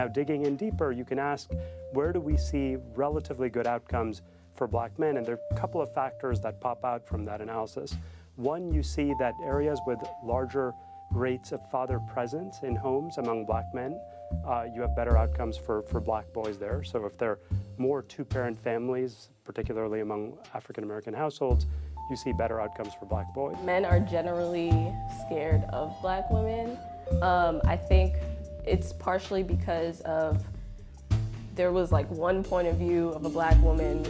Now, digging in deeper, you can ask, where do we see relatively good outcomes for Black men? And there are a couple of factors that pop out from that analysis. One, you see that areas with larger rates of father presence in homes among Black men, you have better outcomes for Black boys there. So if there are more two-parent families, particularly among African-American households, you see better outcomes for Black boys. Men are generally scared of Black women. I think it's partially because of there was like one point of view of a Black woman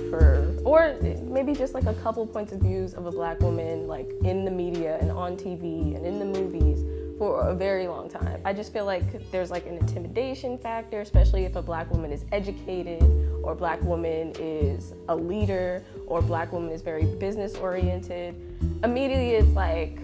or maybe just like a couple points of views of a Black woman like in the media and on TV and in the movies for a very long time. I just feel like there's like an intimidation factor, especially if a Black woman is educated or Black woman is a leader or Black woman is very business oriented. Immediately it's like,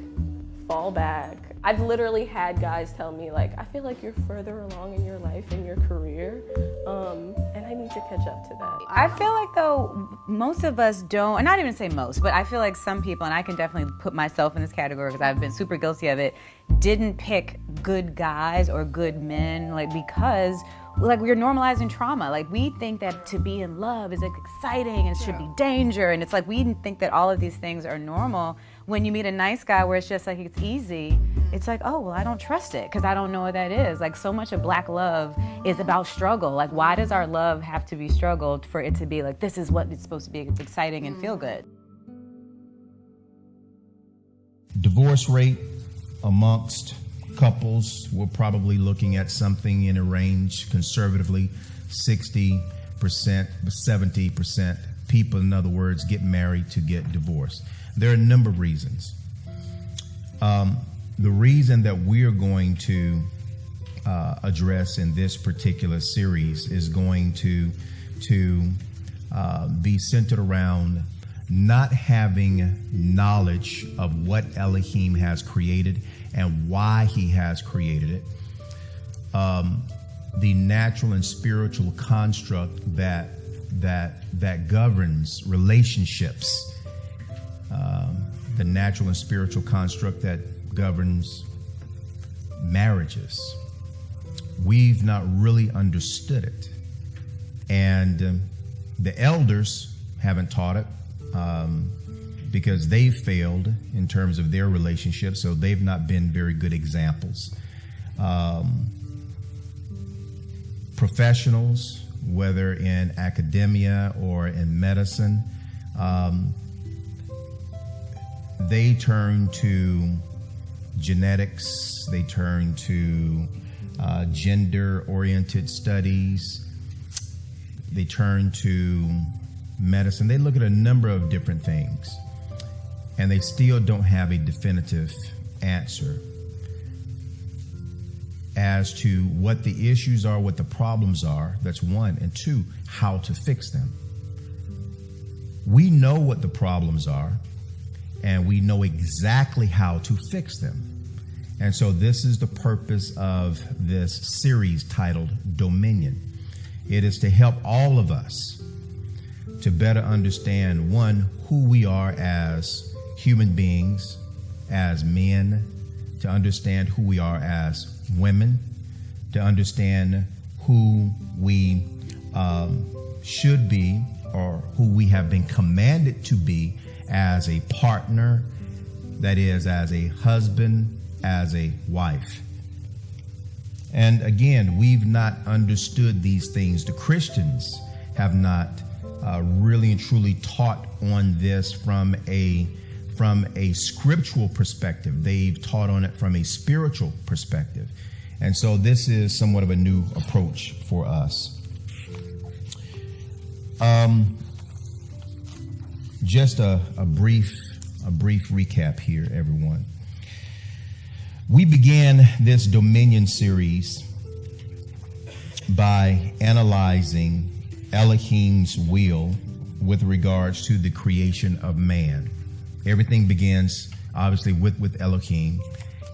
fall back. I've literally had guys tell me like, I feel like you're further along in your life and your career, and I need to catch up to that. I feel like though, most of us don't, and not even say most, but I feel like some people, and I can definitely put myself in this category because I've been super guilty of it, didn't pick good guys or good men, like because like we're normalizing trauma. Like we think that to be in love is like exciting and it should be danger, and it's like we think that all of these things are normal. When you meet a nice guy where it's just like it's easy, it's like, oh, well, I don't trust it because I don't know what that is. Like so much of Black love is about struggle. Like why does our love have to be struggled for it to be like, this is what it's supposed to be exciting and feel good? Divorce rate amongst couples, we're probably looking at something in a range conservatively 60%, 70% people, in other words, get married to get divorced. There are a number of reasons. The reason that we're going to address in this particular series is going to be centered around not having knowledge of what Elohim has created and why he has created it. The natural and spiritual construct that governs relationships. The natural and spiritual construct that governs marriages. We've not really understood it. And the elders haven't taught it because they've failed in terms of their relationship, so they've not been very good examples. Professionals, whether in academia or in medicine, they turn to genetics, they turn to gender-oriented studies, they turn to medicine. They look at a number of different things, and they still don't have a definitive answer as to what the issues are, what the problems are. That's one. And two, how to fix them. We know what the problems are, and we know exactly how to fix them. And so this is the purpose of this series titled Dominion. It is to help all of us to better understand, one, who we are as human beings, as men, to understand who we are as women, to understand who we should be or who we have been commanded to be as a partner, that is, as a husband, as a wife. And again, we've not understood these things. The Christians have not really and truly taught on this from a scriptural perspective. They've taught on it from a spiritual perspective. And so this is somewhat of a new approach for us. Just a brief recap here, everyone. We began this Dominion series by analyzing Elohim's will with regards to the creation of man. Everything begins obviously with Elohim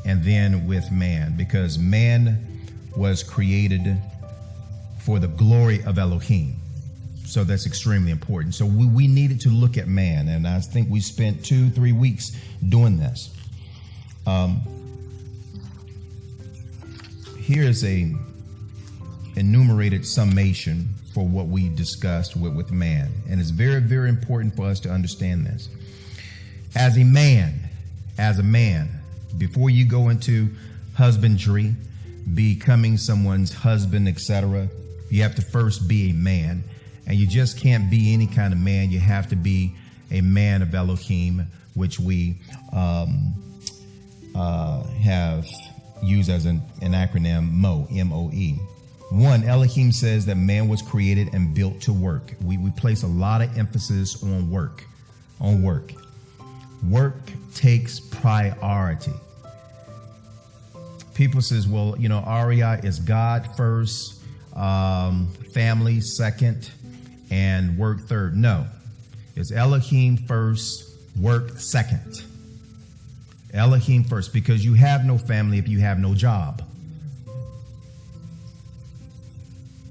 and then with man, because man was created for the glory of Elohim. So that's extremely important. So we needed to look at man, and I think we spent 2-3 weeks doing this. Here's a enumerated summation for what we discussed with man. And it's very, very important for us to understand this. As a man, before you go into husbandry, becoming someone's husband, etc., you have to first be a man. And you just can't be any kind of man. You have to be a man of Elohim, which we have used as an acronym MO, M-O-E. One, Elohim says that man was created and built to work. We place a lot of emphasis on work. Work takes priority. People says, well, Aria is God first, family second, and work third. No, it's Elohim first, work second. Elohim first, because you have no family if you have no job.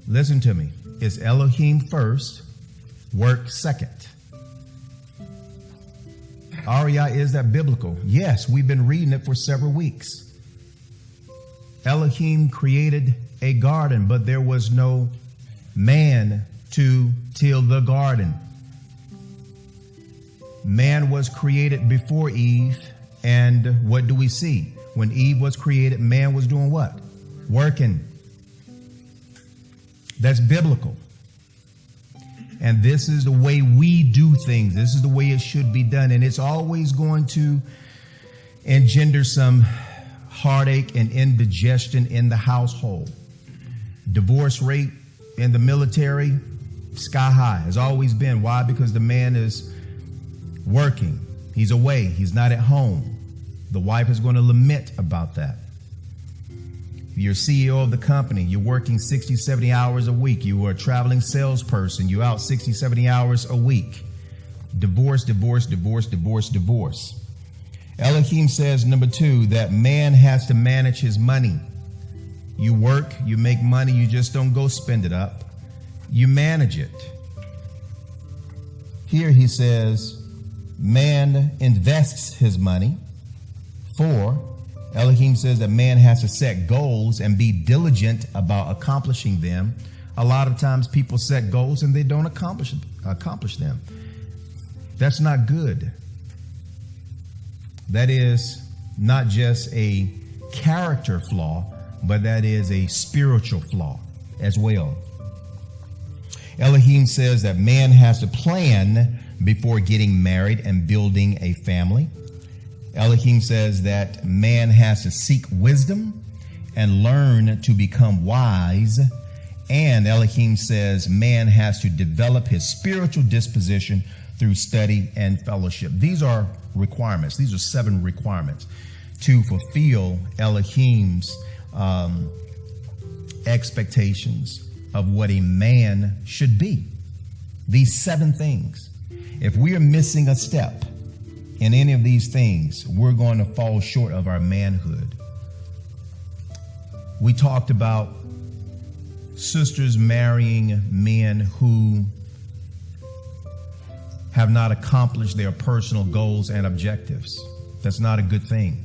Listen to me. It's Elohim first, work second. Aria, is that biblical? Yes, we've been reading it for several weeks. Elohim created a garden, but there was no man to till the garden. Man was created before Eve, and what do we see? When Eve was created, man was doing what? Working. That's biblical. And this is the way we do things. This is the way it should be done. And it's always going to engender some heartache and indigestion in the household. Divorce rate in the military, sky high, has always been. Why? Because the man is working. He's away. He's not at home. The wife is going to lament about that. You're CEO of the company. You're working 60, 70 hours a week. You are a traveling salesperson. You're out 60, 70 hours a week. Divorce, divorce, divorce, divorce, divorce. Elohim says, number 2, that man has to manage his money. You work, you make money, you just don't go spend it up. You manage it. Here he says, man invests his money. 4, Elohim says that man has to set goals and be diligent about accomplishing them. A lot of times people set goals and they don't accomplish them. That's not good. That is not just a character flaw, but that is a spiritual flaw as well. Elohim says that man has to plan before getting married and building a family. Elohim says that man has to seek wisdom and learn to become wise. And Elohim says man has to develop his spiritual disposition through study and fellowship. These are requirements. These are 7 requirements to fulfill Elohim's expectations of what a man should be. These 7 things. If we are missing a step in any of these things, we're going to fall short of our manhood. We talked about sisters marrying men who have not accomplished their personal goals and objectives. That's not a good thing.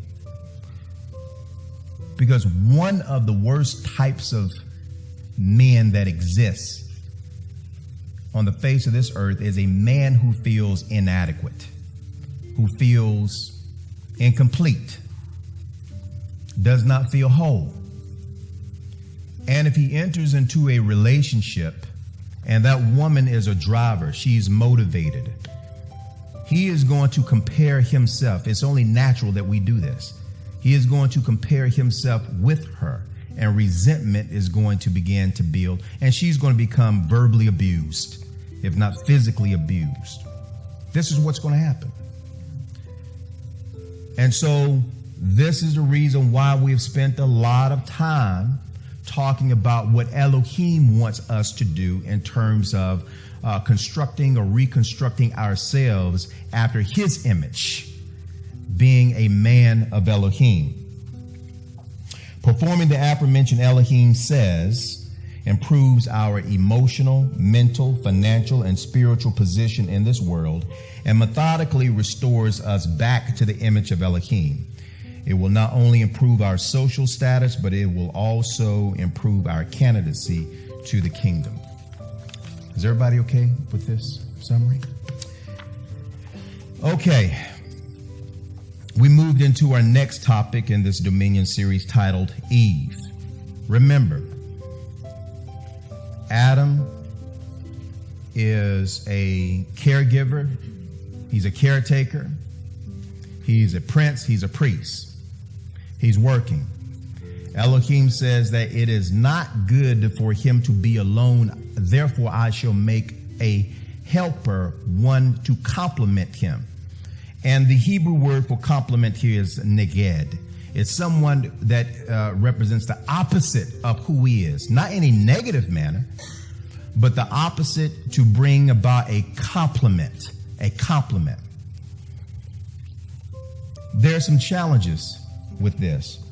Because one of the worst types of men that exists on the face of this earth is a man who feels inadequate, who feels incomplete, does not feel whole. And if he enters into a relationship and that woman is a driver, she's motivated, he is going to compare himself. It's only natural that we do this. He is going to compare himself with her, and resentment is going to begin to build, and she's going to become verbally abused, if not physically abused. This is what's going to happen. And so this is the reason why we've spent a lot of time talking about what Elohim wants us to do in terms of constructing or reconstructing ourselves after his image, being a man of Elohim. Performing the aforementioned, Elohim says, improves our emotional, mental, financial, and spiritual position in this world, and methodically restores us back to the image of Elohim. It will not only improve our social status, but it will also improve our candidacy to the kingdom. Is everybody okay with this summary? Okay. We moved into our next topic in this Dominion series titled Eve. Remember, Adam is a caregiver. He's a caretaker. He's a prince. He's a priest. He's working. Elohim says that it is not good for him to be alone. Therefore, I shall make a helper, one to complement him. And the Hebrew word for complement here is neged. It's someone that represents the opposite of who he is. Not in a negative manner, but the opposite, to bring about a complement. A complement. There are some challenges with this.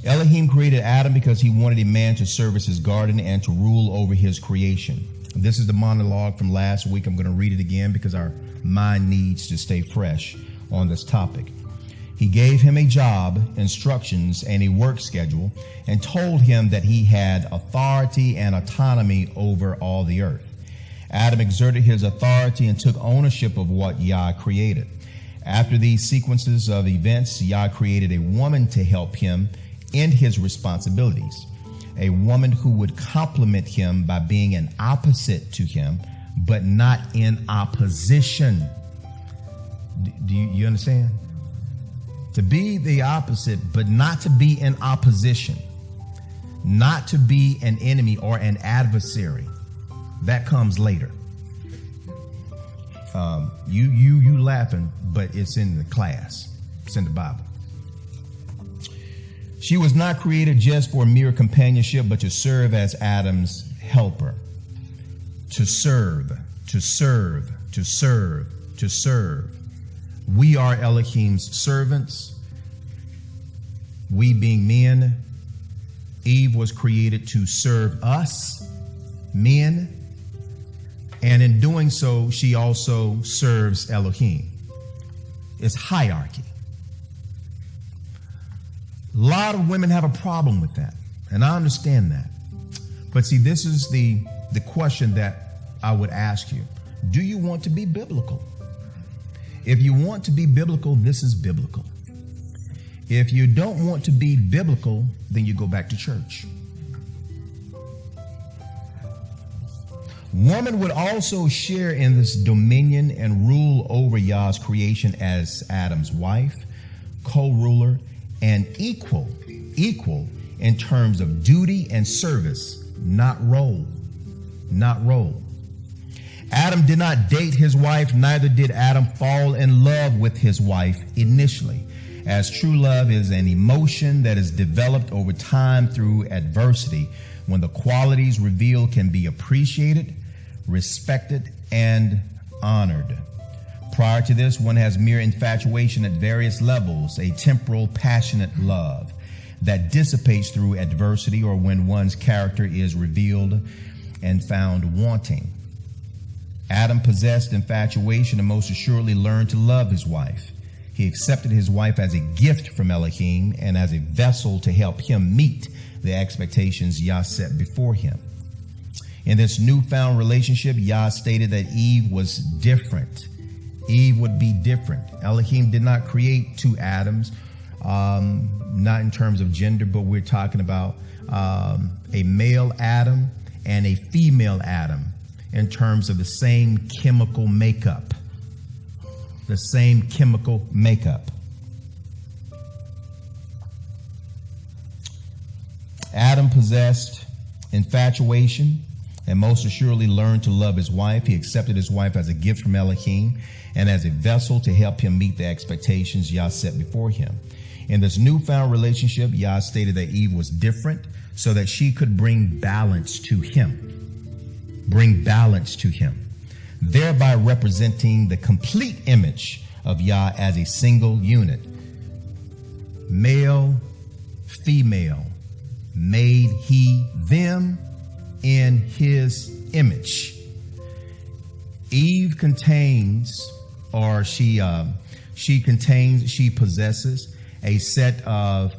Elohim created Adam because he wanted a man to service his garden and to rule over his creation. This is the monologue from last week. I'm going to read it again because our mind needs to stay fresh on this topic. He gave him a job, instructions, and a work schedule, and told him that he had authority and autonomy over all the earth. Adam exerted his authority and took ownership of what Yah created. After these sequences of events, Yah created a woman to help him in his responsibilities. A woman who would complement him by being an opposite to him, but not in opposition. Do you understand? To be the opposite, but not to be in opposition. Not to be an enemy or an adversary. That comes later. You laughing, but it's in the class. It's in the Bible. She was not created just for mere companionship, but to serve as Adam's helper. To serve, to serve, to serve, to serve. We are Elohim's servants. We being men. Eve was created to serve us, men. And in doing so, she also serves Elohim. It's hierarchy. A lot of women have a problem with that, and I understand that. But see, this is the question that I would ask you. Do you want to be biblical? If you want to be biblical, this is biblical. If you don't want to be biblical, then you go back to church. Woman would also share in this dominion and rule over Yah's creation as Adam's wife, co-ruler, and equal in terms of duty and service, not role. Adam did not date his wife, neither did Adam fall in love with his wife initially, as true love is an emotion that is developed over time through adversity, when the qualities revealed can be appreciated, respected, and honored. Prior to this, one has mere infatuation at various levels, a temporal, passionate love that dissipates through adversity or when one's character is revealed and found wanting. Adam possessed infatuation and most assuredly learned to love his wife. He accepted his wife as a gift from Elohim and as a vessel to help him meet the expectations Yah set before him. In this newfound relationship, Yah stated that Eve was different. Eve would be different. Elohim did not create two Adams, not in terms of gender, but we're talking about a male Adam and a female Adam in terms of the same chemical makeup. The same chemical makeup. Adam possessed infatuation and most assuredly learned to love his wife. He accepted his wife as a gift from Elohim and as a vessel to help him meet the expectations Yah set before him. In this newfound relationship, Yah stated that Eve was different so that she could bring balance to him. Bring balance to him, thereby representing the complete image of Yah as a single unit. Male, female, made he them in his image. Eve contains or she possesses a set of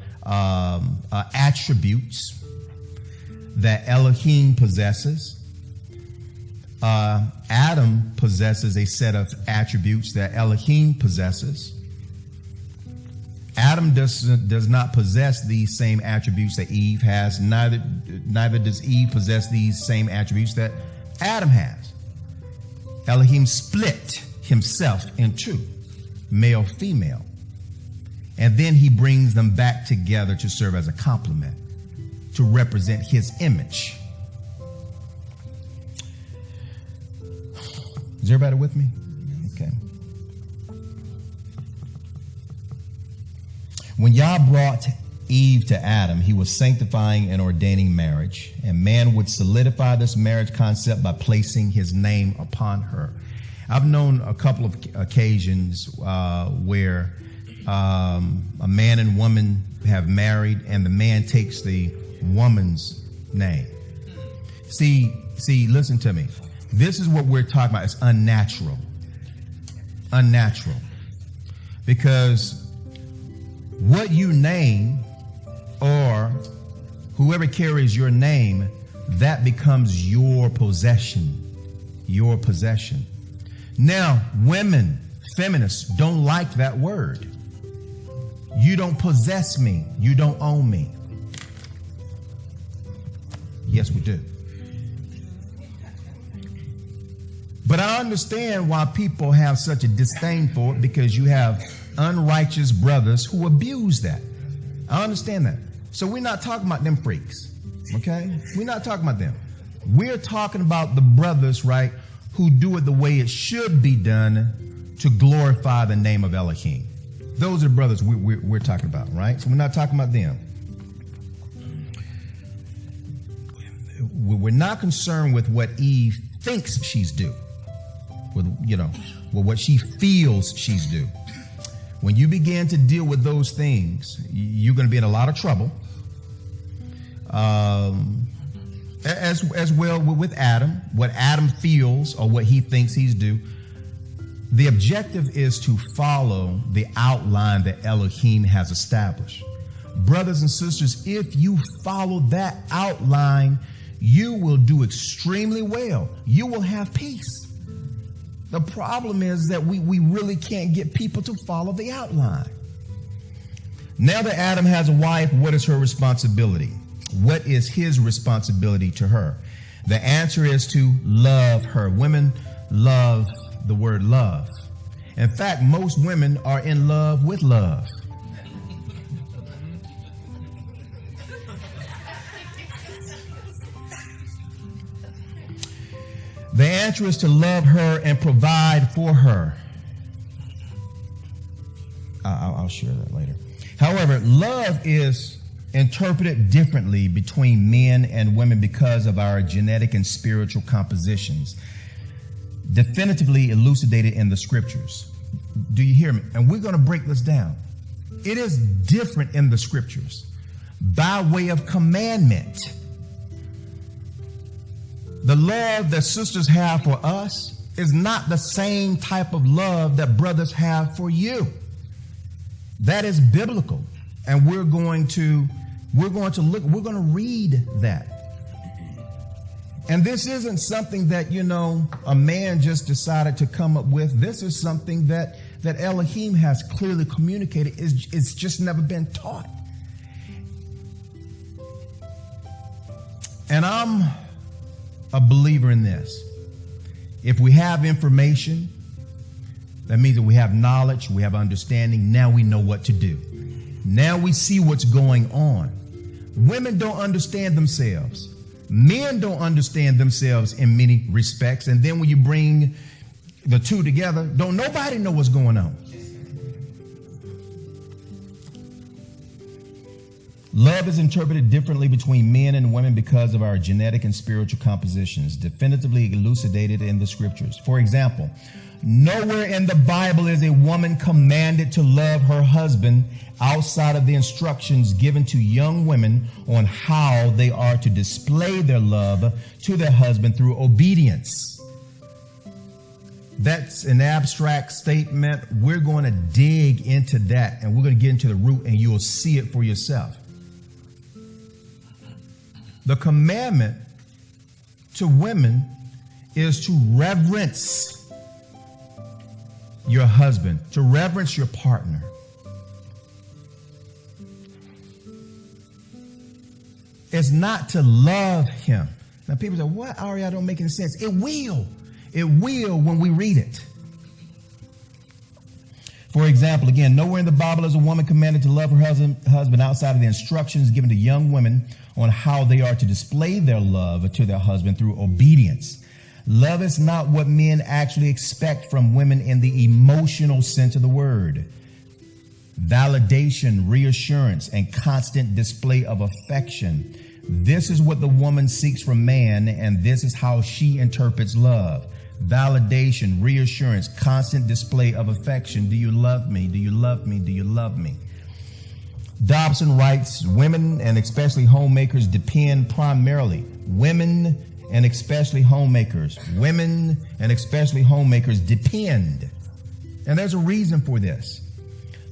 attributes that Elohim possesses. Adam possesses a set of attributes that Elohim possesses. Adam does not possess these same attributes that Eve has. Neither does Eve possess these same attributes that Adam has. Elohim split himself in two, male, female. And then he brings them back together to serve as a complement, to represent his image. Is everybody with me? Okay. When Yah brought Eve to Adam, he was sanctifying and ordaining marriage, and man would solidify this marriage concept by placing his name upon her. I've known a couple of occasions where a man and woman have married, and the man takes the woman's name. See, listen to me. This is what we're talking about. It's unnatural. Unnatural. Because what you name, or whoever carries your name, that becomes your possession. Your possession. Now, women, feminists, don't like that word. You don't possess me. You don't own me. Yes, we do. But I understand why people have such a disdain for it, because you have unrighteous brothers who abuse that. I understand that. So we're not talking about them freaks, okay? We're not talking about them. We're talking about the brothers, right, who do it the way it should be done to glorify the name of Elohim. Those are the brothers we're talking about, right? So we're not talking about them. We're not concerned with what Eve thinks she's due. With what she feels she's due. When you begin to deal with those things, you're going to be in a lot of trouble. As well with Adam, what Adam feels or what he thinks he's due. The objective is to follow the outline that Elohim has established. Brothers and sisters, if you follow that outline, you will do extremely well. You will have peace. The problem is that we really can't get people to follow the outline. Now that Adam has a wife, what is her responsibility? What is his responsibility to her? The answer is to love her. Women love the word love. In fact, most women are in love with love. The answer is to love her and provide for her. I'll share that later. However, love is interpreted differently between men and women because of our genetic and spiritual compositions, definitively elucidated in the scriptures. Do you hear me? And we're going to break this down. It is different in the scriptures by way of commandment. The love that sisters have for us is not the same type of love that brothers have for you. That is biblical. And we're going to read that. And this isn't something that, a man just decided to come up with. This is something that Elohim has clearly communicated. It's just never been taught. And I'm a believer in this. If we have information, that means that we have knowledge, we have understanding. Now we know what to do. Now we see what's going on. Women don't understand themselves. Men don't understand themselves in many respects. And then when you bring the two together, don't nobody know what's going on. Love is interpreted differently between men and women because of our genetic and spiritual compositions, definitively elucidated in the scriptures. For example, nowhere in the Bible is a woman commanded to love her husband outside of the instructions given to young women on how they are to display their love to their husband through obedience. That's an abstract statement. We're going to dig into that, and we're going to get into the root, and you'll see it for yourself. The commandment to women is to reverence your husband, to reverence your partner. It's not to love him. Now people say, what, Ari, I don't make any sense. It will. It will when we read it. For example, again, nowhere in the Bible is a woman commanded to love her husband outside of the instructions given to young women on how they are to display their love to their husband through obedience. Love is not what men actually expect from women in the emotional sense of the word. Validation, reassurance, and constant display of affection. This is what the woman seeks from man, and this is how she interprets love. Validation, reassurance, constant display of affection. Do you love me? Do you love me? Do you love me? Dobson writes, women and especially homemakers depend primarily. Women and especially homemakers. Women and especially homemakers depend. And there's a reason for this.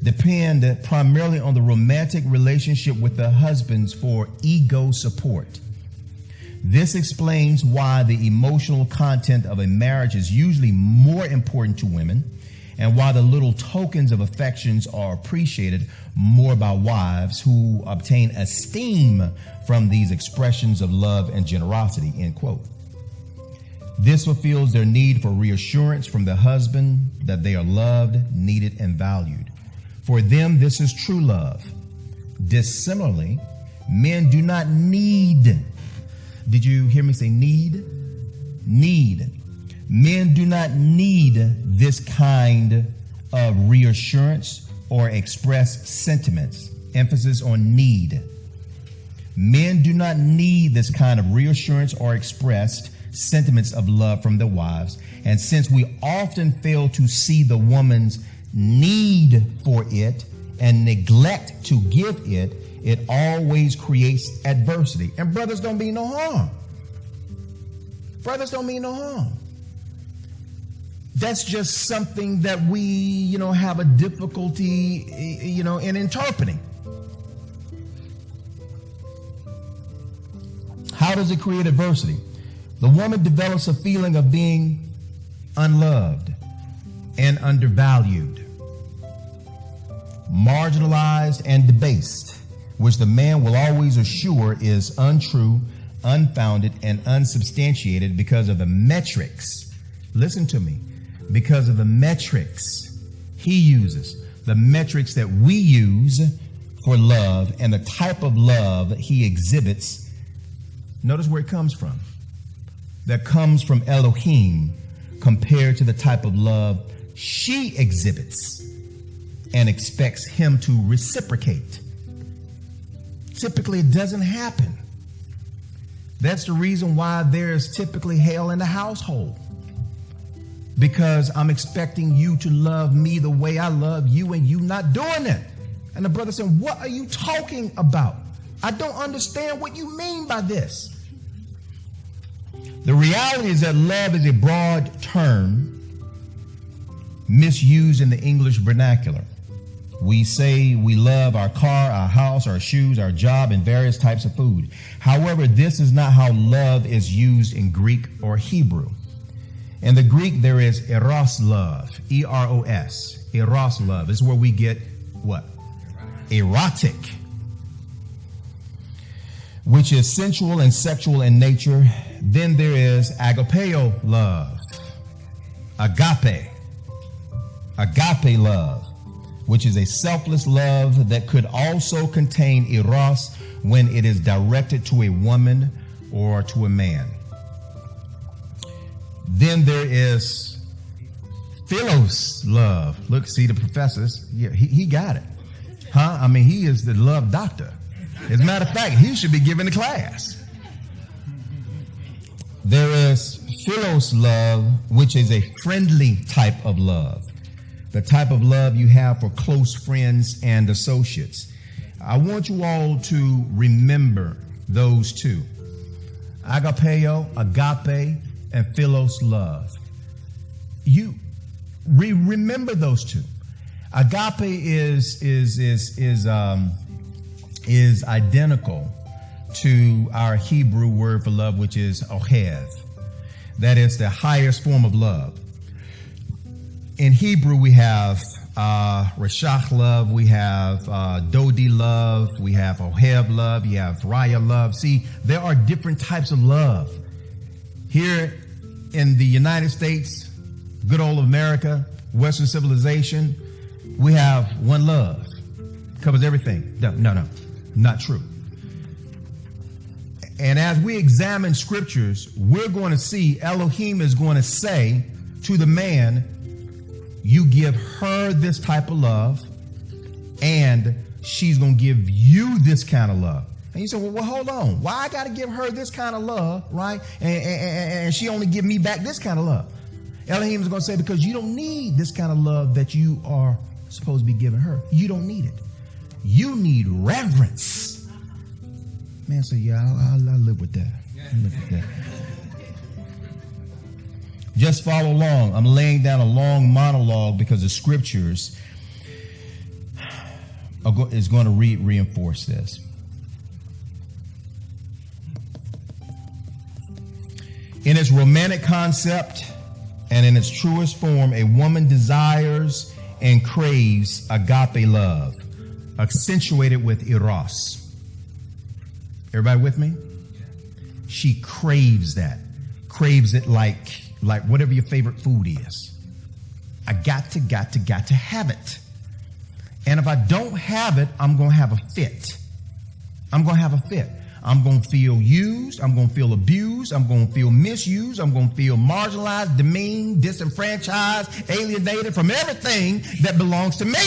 Depend primarily on the romantic relationship with the husbands for ego support. This explains why the emotional content of a marriage is usually more important to women, and why the little tokens of affections are appreciated more by wives who obtain esteem from these expressions of love and generosity, end quote. This fulfills their need for reassurance from the husband that they are loved, needed, and valued. For them, this is true love. Dissimilarly, men do not need. Did you hear me say need? Need. Men do not need this kind of reassurance or express sentiments. Emphasis on need. Men do not need this kind of reassurance or expressed sentiments of love from their wives. And since we often fail to see the woman's need for it and neglect to give it, it always creates adversity. And brothers don't mean no harm. Brothers don't mean no harm. That's just something that we, have a difficulty, in interpreting. How does it create adversity? The woman develops a feeling of being unloved and undervalued, marginalized and debased, which the man will always assure is untrue, unfounded, and unsubstantiated because of the metrics. Listen to me. Because of the metrics he uses, the metrics that we use for love, and the type of love he exhibits. Notice where it comes from. That comes from Elohim compared to the type of love she exhibits and expects him to reciprocate. Typically, it doesn't happen. That's the reason why there's typically hell in the household. Because I'm expecting you to love me the way I love you, and you not doing it. And the brother said, what are you talking about? I don't understand what you mean by this. The reality is that love is a broad term misused in the English vernacular. We say we love our car, our house, our shoes, our job, and various types of food. However, this is not how love is used in Greek or Hebrew. In the Greek, there is eros love, E-R-O-S, eros love. This is where we get what? Erotic, which is sensual and sexual in nature. Then there is agapeo love, agape love, which is a selfless love that could also contain eros when it is directed to a woman or to a man. Then there is philos love. Look, see the professors. Yeah, he got it. Huh? I mean, he is the love doctor. As a matter of fact, he should be giving the class. There is philos love, which is a friendly type of love. The type of love you have for close friends and associates. I want you all to remember those two. Agapeo, agape, and philos love. remember those two. Agape is identical to our Hebrew word for love, which is ohev. That is the highest form of love. In Hebrew, we have rashach love, we have dodi love, we have ohev love, you have raya love. See, there are different types of love. Here in the United States, good old America, Western civilization, we have one love. Covers everything. No, not true. And as we examine scriptures, we're going to see Elohim is going to say to the man, you give her this type of love, and she's going to give you this kind of love. And you say, well, hold on. Why I got to give her this kind of love, right? And she only give me back this kind of love. Elohim is going to say, because you don't need this kind of love that you are supposed to be giving her. You don't need it. You need reverence. Man, so yeah, I live with that. I live with that. Just follow along. I'm laying down a long monologue because the scriptures is going to reinforce this. In its romantic concept and in its truest form, a woman desires and craves agape love, accentuated with eros. Everybody with me? She craves that. Craves it like whatever your favorite food is. I got to have it. And if I don't have it, I'm going to have a fit. I'm going to have a fit. I'm going to feel used. I'm going to feel abused. I'm going to feel misused. I'm going to feel marginalized, demeaned, disenfranchised, alienated from everything that belongs to me.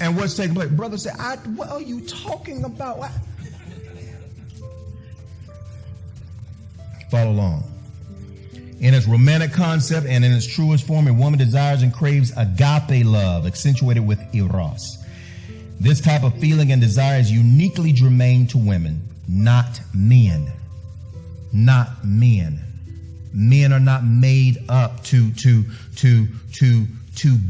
And what's taking place? Brother said, what are you talking about? What? Follow along. In its romantic concept and in its truest form, a woman desires and craves agape love, accentuated with eros. This type of feeling and desire is uniquely germane to women, not men. Not men. Men are not made up to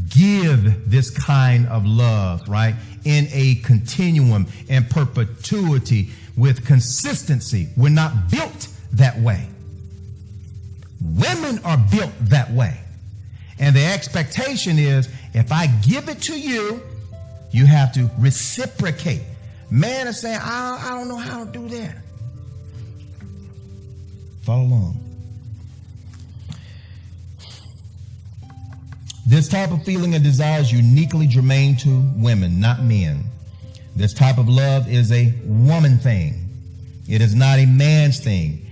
give this kind of love, right? In a continuum and perpetuity with consistency. We're not built that way. Women are built that way. And the expectation is, if I give it to you, you have to reciprocate. Man is saying, I don't know how to do that. Follow along. This type of feeling and desire is uniquely germane to women, not men. This type of love is a woman thing. It is not a man's thing.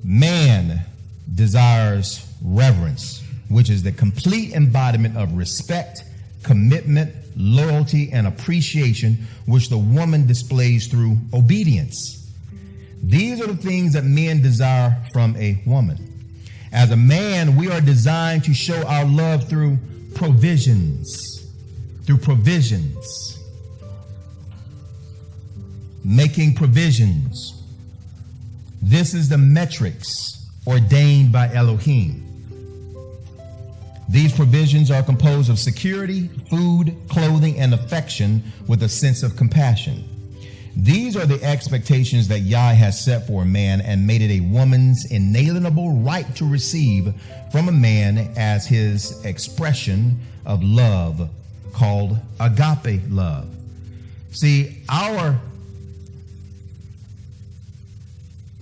Man desires reverence, which is the complete embodiment of respect, commitment, loyalty, and appreciation, which the woman displays through obedience. These are the things that men desire from a woman. As a man, we are designed to show our love through provisions. Through provisions. Making provisions. This is the metrics ordained by Elohim. These provisions are composed of security, food, clothing, and affection with a sense of compassion. These are the expectations that Yah has set for a man and made it a woman's inalienable right to receive from a man as his expression of love, called agape love. See, our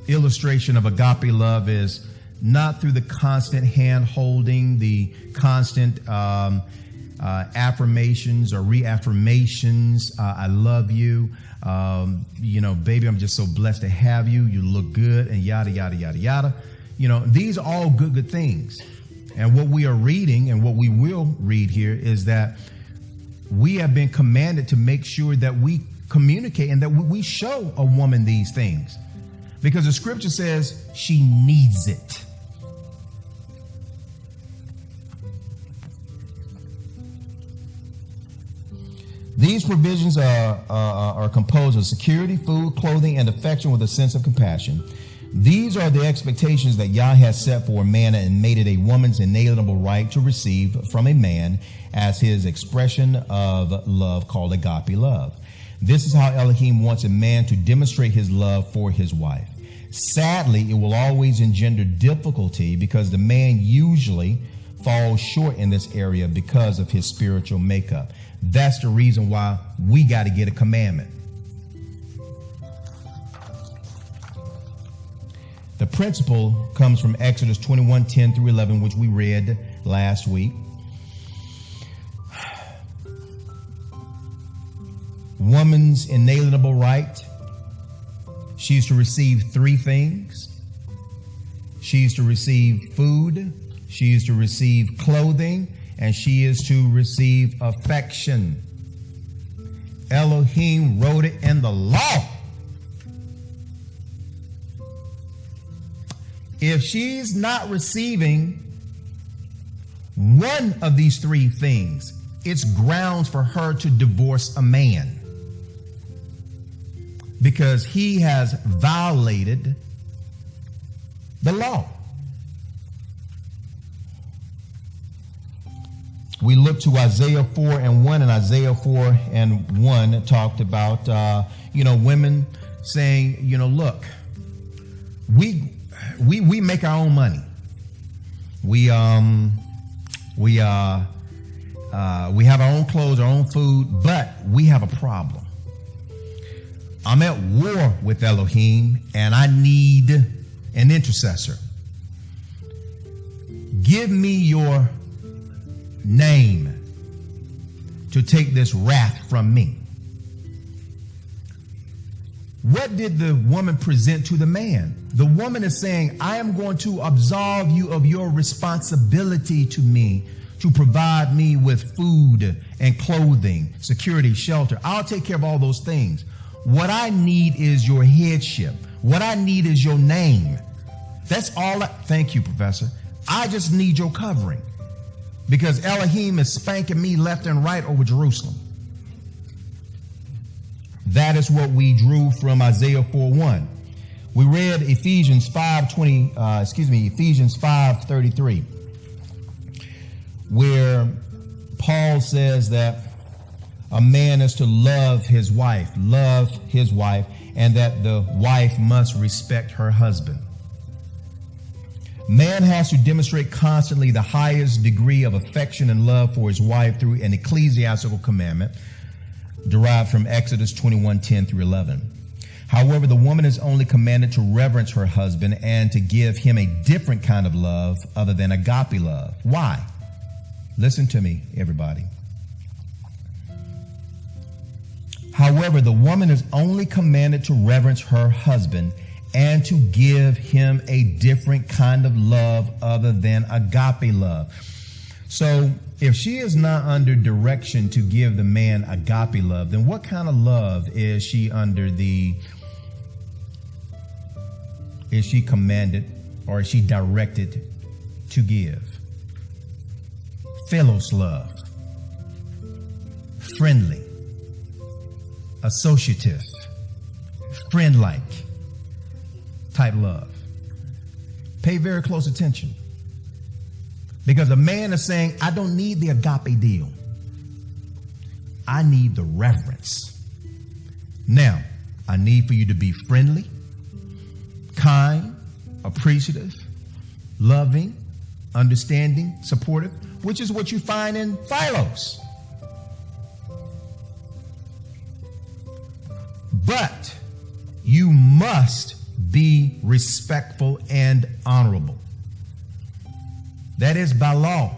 illustration of agape love is not through the constant hand holding, the constant affirmations or reaffirmations. I love you. Baby, I'm just so blessed to have you. You look good, and yada, yada, yada, yada. These are all good things. And what we are reading and what we will read here is that we have been commanded to make sure that we communicate and that we show a woman these things. Because the scripture says she needs it. These provisions are composed of security, food, clothing, and affection with a sense of compassion. These are the expectations that Yah has set for a man and made it a woman's inalienable right to receive from a man as his expression of love called agape love. This is how Elohim wants a man to demonstrate his love for his wife. Sadly, it will always engender difficulty because the man usually falls short in this area because of his spiritual makeup. That's the reason why we got to get a commandment. The principle comes from Exodus 21:10 through 11, which we read last week. Woman's inalienable right. She's to receive three things. She's to receive food. She is to receive clothing. And she is to receive affection. Elohim wrote it in the law. If she's not receiving one of these three things, it's grounds for her to divorce a man, because he has violated the law. We look to Isaiah 4:1, and Isaiah 4:1 talked about, women saying, look, we make our own money. We have our own clothes, our own food, but we have a problem. I'm at war with Elohim, and I need an intercessor. Give me your name to take this wrath from me. What did the woman present to the man? The woman is saying, I am going to absolve you of your responsibility to me to provide me with food and clothing, security, shelter. I'll take care of all those things. What I need is your headship. What I need is your name. That's all. Thank you, Professor. I just need your covering, because Elohim is spanking me left and right over Jerusalem. That is what we drew from Isaiah 4:1. We read Ephesians 5:33, where Paul says that a man is to love his wife, and that the wife must respect her husband. Man has to demonstrate constantly the highest degree of affection and love for his wife through an ecclesiastical commandment derived from Exodus 21:10 through 11. However, the woman is only commanded to reverence her husband and to give him a different kind of love other than agape love. Why? Listen to me, everybody. However, the woman is only commanded to reverence her husband and to give him a different kind of love other than agape love. So if she is not under direction to give the man agape love, then what kind of love is she commanded, or is she directed to give? Philos love, friendly, associative, friend-like type love. Pay very close attention, because a man is saying, I don't need the agape deal. I need the reverence. Now, I need for you to be friendly, kind, appreciative, loving, understanding, supportive, which is what you find in Philos. But you must be respectful and honorable. That is by law.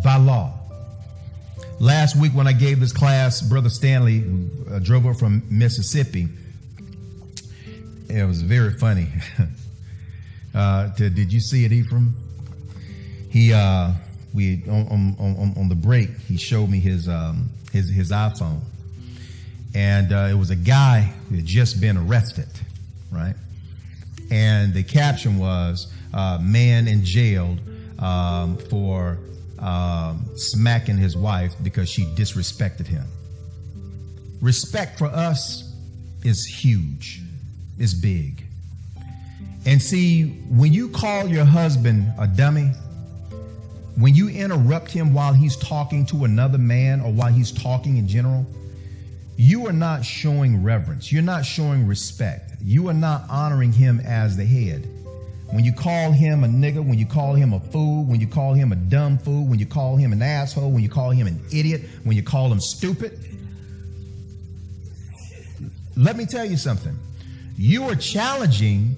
By law. Last week when I gave this class, Brother Stanley drove up from Mississippi. It was very funny. Did you see it, Ephraim? We on the break, he showed me his iPhone, and it was a guy who had just been arrested, right? And the caption was "Man in jail for smacking his wife because she disrespected him." Respect for us is huge, it's big. And see, when you call your husband a dummy, when you interrupt him while he's talking to another man or while he's talking in general, you are not showing reverence. You're not showing respect. You are not honoring him as the head. When you call him a nigger, when you call him a fool, when you call him a dumb fool, when you call him an asshole, when you call him an idiot, when you call him stupid, let me tell you something. You are challenging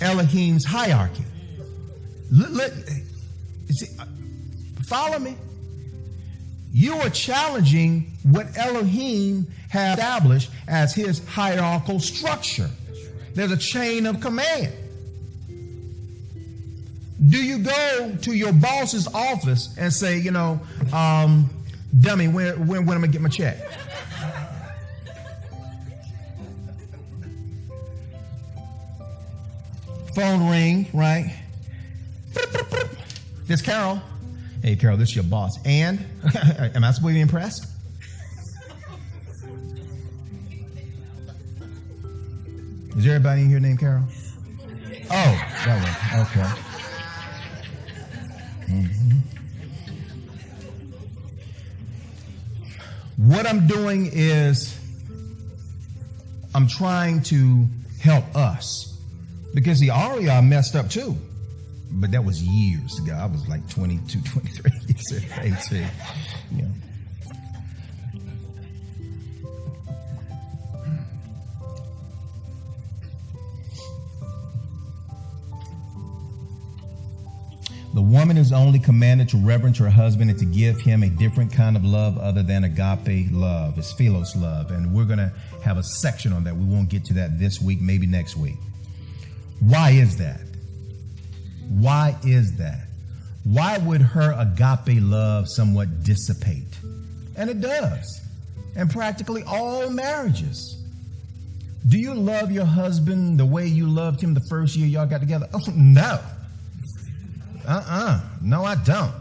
Elohim's hierarchy. Follow me. You are challenging what Elohim has established as his hierarchical structure. There's a chain of command. Do you go to your boss's office and say, dummy, when am I going to get my check? Phone ring, right? This Carol. Hey, Carol, this is your boss. And? Am I supposed to be impressed? Is there anybody in here named Carol? Oh, that one. Okay. Mm-hmm. What I'm doing is I'm trying to help us. Because see, already I messed up too. But that was years ago. I was like 22, 23, 18. Yeah. The woman is only commanded to reverence her husband and to give him a different kind of love other than agape love. It's philos love. And we're going to have a section on that. We won't get to that this week, maybe next week. Why is that? Why is that? Why would her agape love somewhat dissipate? And it does. And practically all marriages. Do you love your husband the way you loved him the first year y'all got together? Oh, no. No, I don't.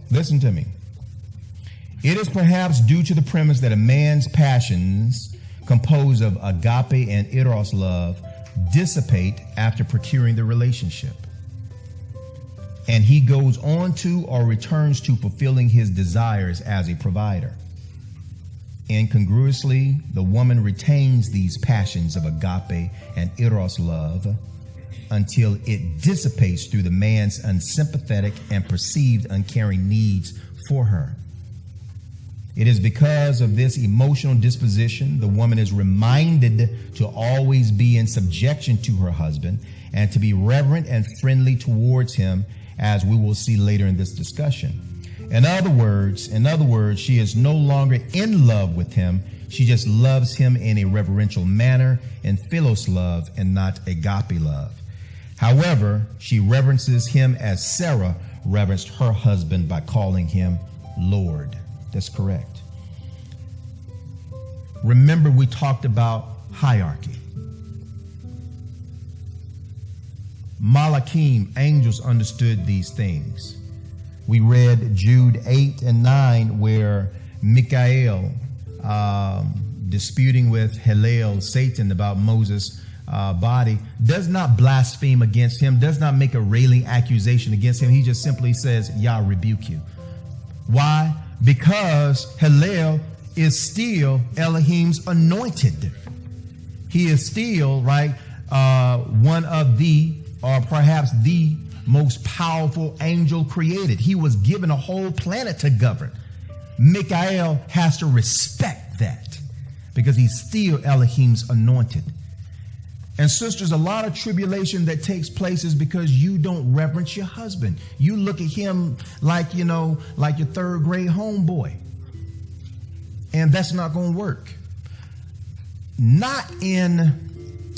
Listen to me. It is perhaps due to the premise that a man's passions, composed of agape and eros love, dissipate after procuring the relationship. And he goes on to or returns to fulfilling his desires as a provider. Incongruously, the woman retains these passions of agape and eros love until it dissipates through the man's unsympathetic and perceived uncaring needs for her. It is because of this emotional disposition the woman is reminded to always be in subjection to her husband and to be reverent and friendly towards him, as we will see later in this discussion. In other words, she is no longer in love with him. She just loves him in a reverential manner, in philos love and not agape love. However, she reverences him as Sarah reverenced her husband by calling him Lord. That's correct. Remember, we talked about hierarchy. Malachim, angels understood these things. We read Jude 8 and 9 where Michael, disputing with Hillel, Satan, about Moses' body, does not blaspheme against him, does not make a railing accusation against him. He just simply says, Yah rebuke you. Why? Because Hillel is still Elohim's anointed. He is still, right, one of the, or perhaps the most powerful angel created. He was given a whole planet to govern. Michael has to respect that because he's still Elohim's anointed. And sisters, a lot of tribulation that takes place is because you don't reverence your husband. You look at him like, like your third grade homeboy. And that's not going to work. Not in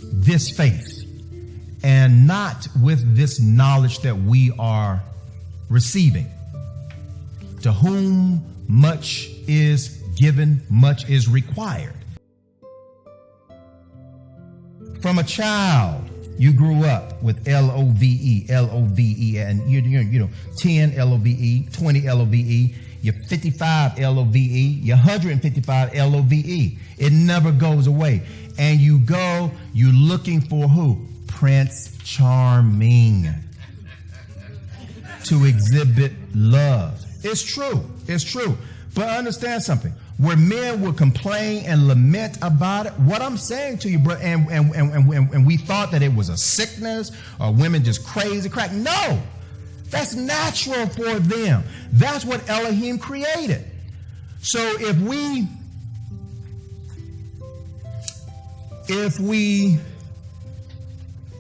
this faith and not with this knowledge that we are receiving. To whom much is given, much is required. From a child, you grew up with L-O-V-E, and 10 L-O-V-E, 20 L-O-V-E. your 55 LOVE, your 155 LOVE. It never goes away. And you're looking for who? Prince Charming to exhibit love. It's true. It's true. But understand something. Where men will complain and lament about it, what I'm saying to you, bro, and we thought that it was a sickness or women just crazy crack. No, that's natural for them. That's what Elohim created. So if we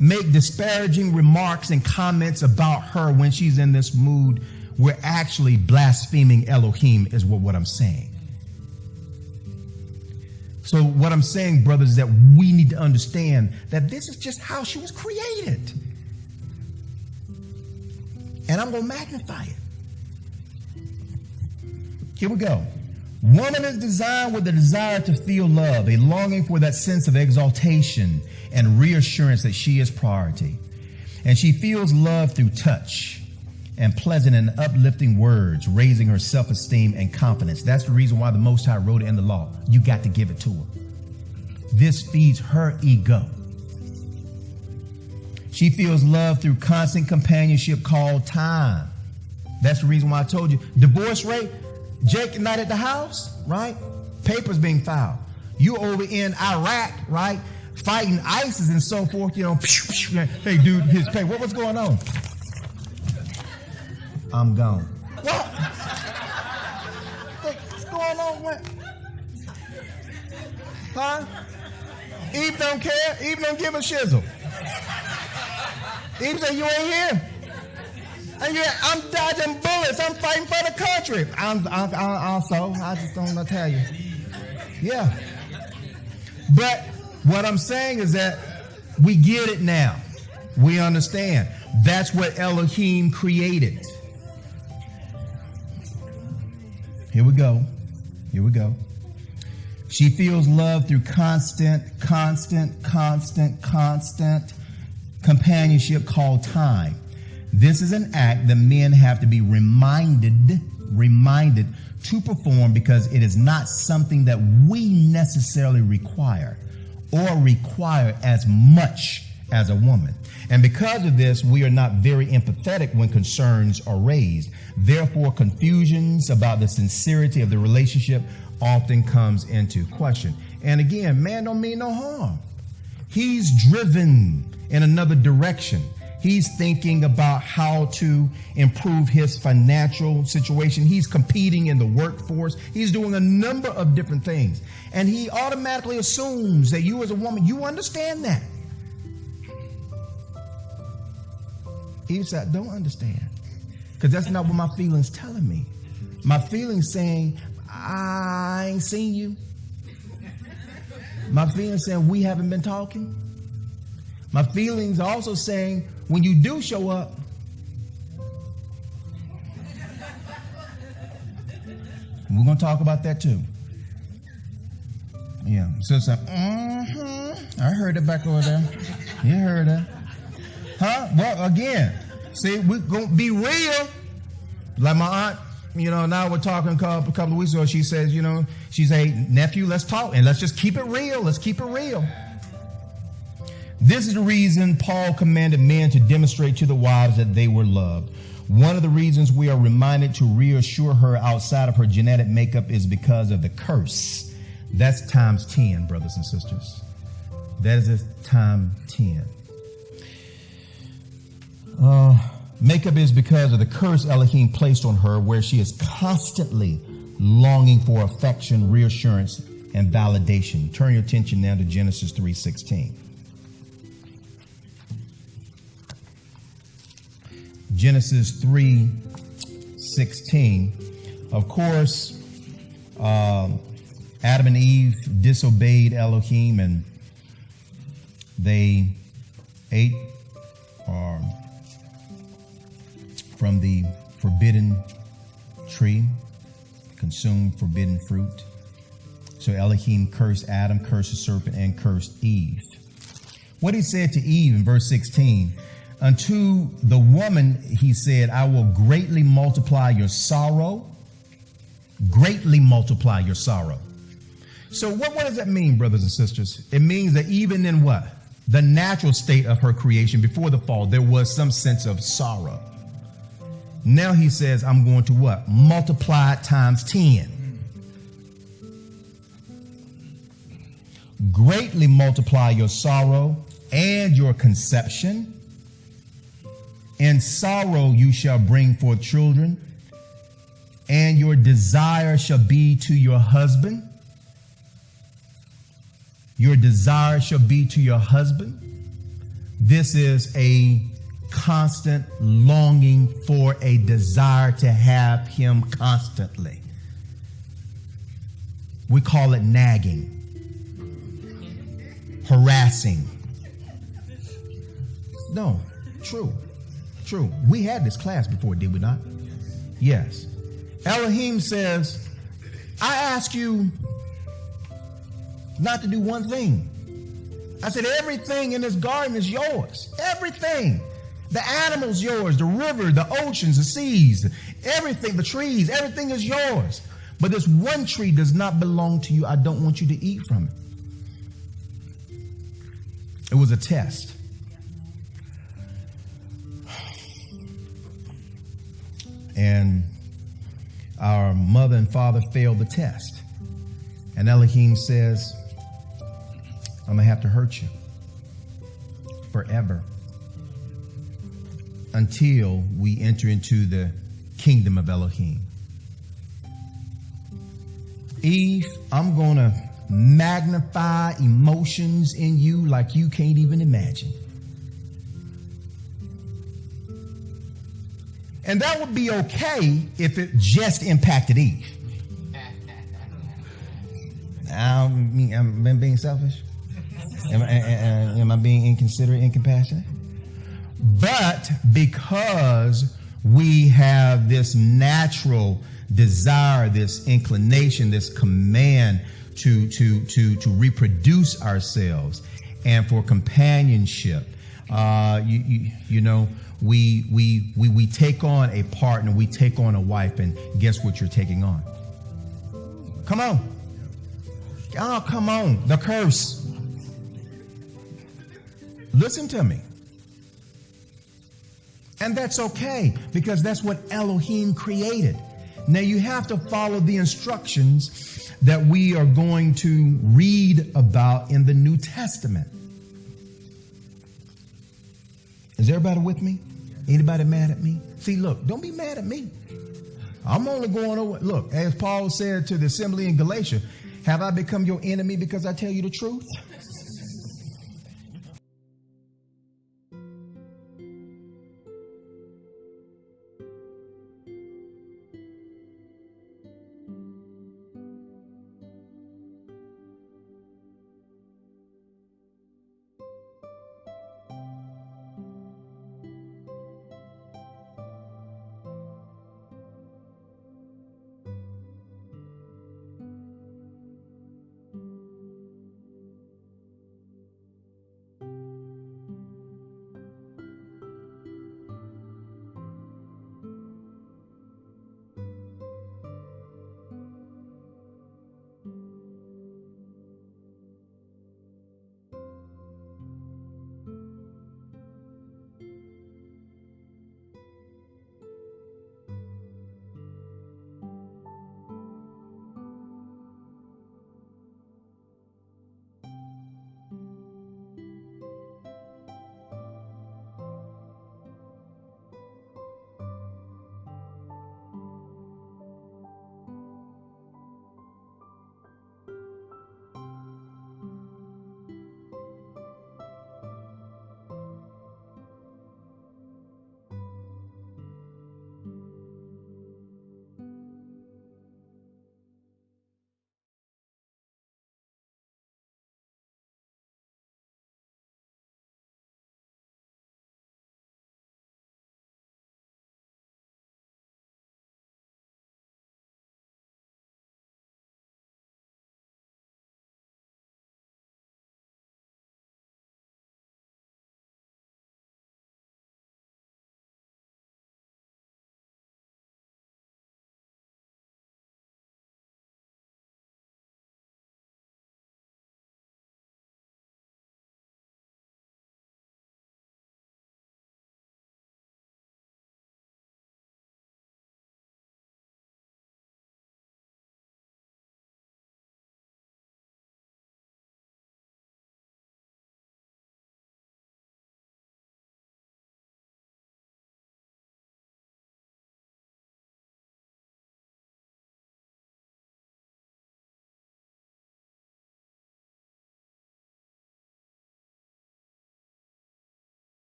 make disparaging remarks and comments about her when she's in this mood, we're actually blaspheming Elohim, is what I'm saying. So what I'm saying, brothers, is that we need to understand that this is just how she was created. And I'm going to magnify it. Here we go. Woman is designed with the desire to feel love, a longing for that sense of exaltation and reassurance that she is priority. And she feels love through touch and pleasant and uplifting words, raising her self-esteem and confidence. That's the reason why the Most High wrote it in the law. You got to give it to her. This feeds her ego. She feels love through constant companionship called time. That's the reason why I told you. Divorce rate, Jake not at the house, right? Papers being filed. You over in Iraq, right? Fighting ISIS and so forth, you know. Hey, dude, his pay. What's going on? I'm gone. What? What's going on? What? Huh? Eve don't care. Eve don't give a shizzle. Eve say, you ain't here. And I'm dodging bullets. I'm fighting for the country. I'm also, I just don't know tell you. Yeah. But what I'm saying is that we get it now. We understand. That's what Elohim created. Here we go. Here we go. She feels love through constant companionship called time. This is an act that men have to be reminded to perform because it is not something that we necessarily require or require as much as a woman. And because of this, we are not very empathetic when concerns are raised. Therefore, confusions about the sincerity of the relationship often comes into question. And again, man don't mean no harm. He's driven in another direction. He's thinking about how to improve his financial situation. He's competing in the workforce. He's doing a number of different things. And he automatically assumes that you as a woman, you understand that. Eve said, I don't understand. Because that's not what my feelings telling me. My feelings saying, I ain't seen you. My feelings saying, we haven't been talking. My feelings also saying, when you do show up, we're going to talk about that too. Yeah. So it's like, I heard it back over there. You heard it. Huh? Well, again, see, we're going to be real. Like my aunt, now we're talking a couple of weeks ago. She says, she said, nephew, let's talk and let's just keep it real. Let's keep it real. This is the reason Paul commanded men to demonstrate to the wives that they were loved. One of the reasons we are reminded to reassure her outside of her genetic makeup is because of the curse. That's times 10, brothers and sisters. That is times 10. Makeup is because of the curse Elohim placed on her, where she is constantly longing for affection, reassurance, and validation. Turn your attention now to Genesis 3:16. Genesis 3:16. Of course, Adam and Eve disobeyed Elohim and they ate from the forbidden tree, consumed forbidden fruit. So Elohim cursed Adam, cursed the serpent, and cursed Eve. What he said to Eve in verse 16, unto the woman, he said, I will greatly multiply your sorrow greatly multiply your sorrow. So what does that mean, brothers and sisters? It means that even in what? The natural state of her creation before the fall, there was some sense of sorrow. Now he says, I'm going to what? Multiply it times 10. Greatly multiply your sorrow and your conception. In sorrow you shall bring forth children, and your desire shall be to your husband. Your desire shall be to your husband. This is a constant longing for a desire to have him constantly. We call it nagging, harassing. No, true. We had this class before, did we not? Yes. Elohim says, I ask you not to do one thing. I said, everything in this garden is yours. Everything. The animals yours, the river, the oceans, the seas, everything, the trees, everything is yours. But this one tree does not belong to you. I don't want you to eat from it. It was a test. And our mother and father failed the test. And Elohim says, I'm going to have to hurt you forever until we enter into the kingdom of Elohim. Eve, I'm going to magnify emotions in you like you can't even imagine. And that would be okay if it just impacted Eve. Am I being selfish? Am I being inconsiderate, incompassionate? But because we have this natural desire, this inclination, this command to reproduce ourselves and for companionship, we take on a partner, we take on a wife, and guess what you're taking on? Come on. Oh, come on. The curse. Listen to me. And that's okay, because that's what Elohim created. Now you have to follow the instructions that we are going to read about in the New Testament. Is everybody with me? Anybody mad at me? See, look, don't be mad at me. I'm only going over. Look, as Paul said to the assembly in Galatia, have I become your enemy because I tell you the truth?